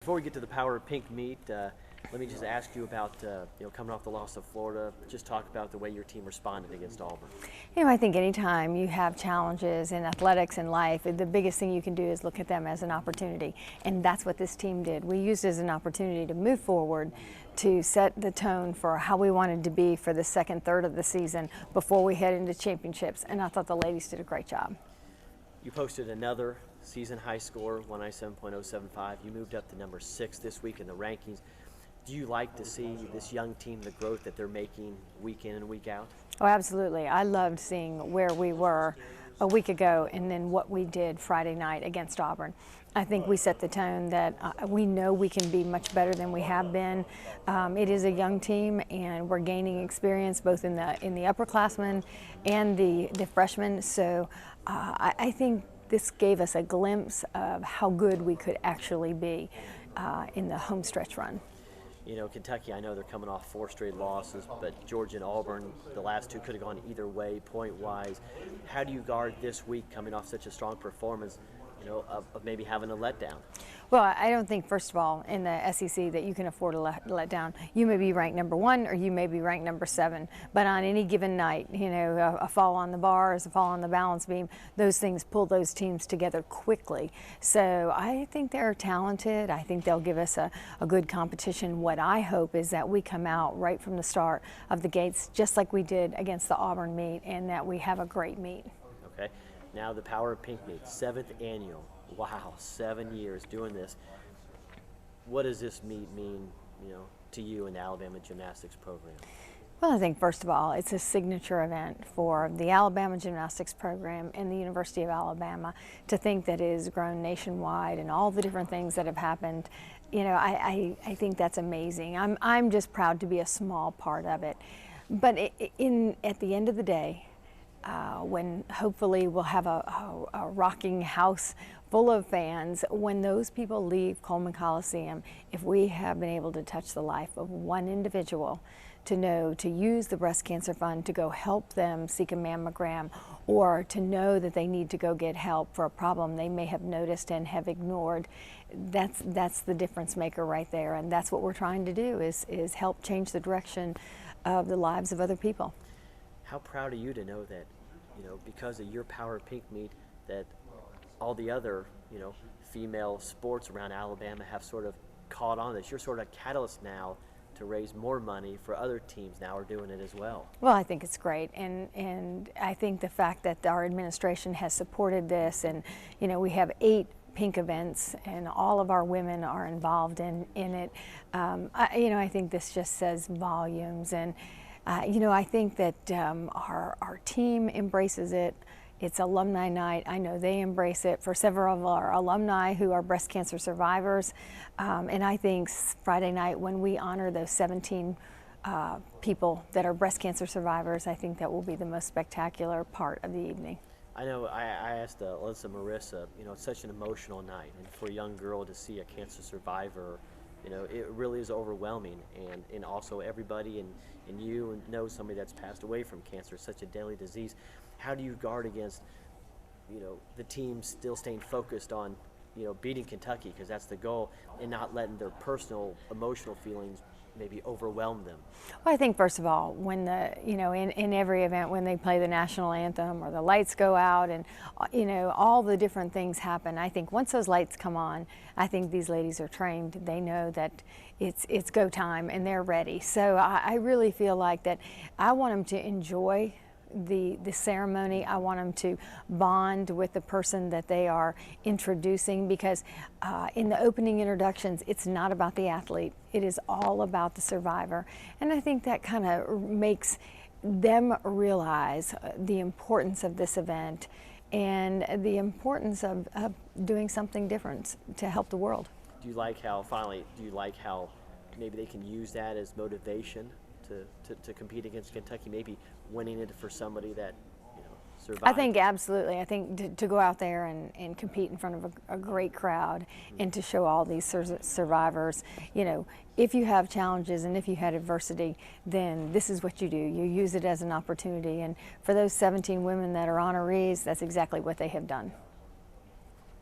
Before we get to the Power of Pink meet, let me just ask you about coming off the loss of Florida. Just talk about the way your team responded against Auburn. I think anytime you have challenges in athletics and life, the biggest thing you can do is look at them as an opportunity, and that's what this team did. We used it as an opportunity to move forward, to set the tone for how we wanted to be for the second third of the season before we head into championships, and I thought the ladies did a great job. You posted another season high score, 197.075. You moved up to number 6 this week in the rankings. Do you like to see this young team, the growth that they're making week in and week out? Oh, absolutely. I loved seeing where we were a week ago and then what we did Friday night against Auburn. I think we set the tone that we know we can be much better than we have been. It is a young team, and we're gaining experience both in the upperclassmen and the freshmen. So I think this gave us a glimpse of how good we could actually be in the home stretch run. You know, Kentucky, I know they're coming off 4 straight losses, but Georgia and Auburn, the last 2 could have gone either way point-wise. How do you guard this week coming off such a strong performance, of maybe having a letdown? Well, I don't think, first of all, in the SEC that you can afford to let down. You may be ranked number 1 or you may be ranked number 7, but on any given night, a fall on the bars, a fall on the balance beam, those things pull those teams together quickly. So I think they're talented. I think they'll give us a good competition. What I hope is that we come out right from the start of the gates, just like we did against the Auburn meet, and that we have a great meet. Okay. Now the Power of Pink meet, 7th annual. Wow, 7 years doing this. What does this meet mean, to you and the Alabama gymnastics program? Well, I think first of all, it's a signature event for the Alabama gymnastics program and the University of Alabama. To think that it has grown nationwide and all the different things that have happened, I think that's amazing. I'm just proud to be a small part of it. But at the end of the day, when hopefully we'll have a rocking house full of fans, when those people leave Coleman Coliseum, if we have been able to touch the life of one individual, to use the breast cancer fund to go help them seek a mammogram, or to know that they need to go get help for a problem they may have noticed and have ignored, that's the difference maker right there. And that's what we're trying to do, is help change the direction of the lives of other people. How proud are you to know that, because of your Power of Pink meet, that all the other, female sports around Alabama have sort of caught on this? You're sort of a catalyst now to raise more money for other teams now are doing it as well. Well, I think it's great, and I think the fact that our administration has supported this, and we have 8 pink events and all of our women are involved in it. I think this just says volumes, and I think that our team embraces it. It's alumni night. I know they embrace it. For several of our alumni who are breast cancer survivors, and I think Friday night when we honor those 17 people that are breast cancer survivors, I think that will be the most spectacular part of the evening. I know I asked Alyssa Marissa, it's such an emotional night, and for a young girl to see a cancer survivor, it really is overwhelming, and also everybody and you know somebody that's passed away from cancer. It's such a deadly disease. How do you guard against, the team still staying focused on, beating Kentucky, because that's the goal, and not letting their personal emotional feelings maybe overwhelm them? Well, I think first of all, when in every event, when they play the national anthem or the lights go out and all the different things happen, I think once those lights come on, I think these ladies are trained. They know that it's go time and they're ready. So I really feel like that I want them to enjoy the ceremony. I want them to bond with the person that they are introducing, because in the opening introductions, it's not about the athlete. It is all about the survivor. And I think that kind of makes them realize the importance of this event and the importance of doing something different to help the world. Do you like how maybe they can use that as motivation to compete against Kentucky, maybe winning it for somebody that survived? I think absolutely. I think to go out there and compete in front of a great crowd, and to show all these survivors, if you have challenges and if you had adversity, then this is what you do. You use it as an opportunity. And for those 17 women that are honorees, that's exactly what they have done.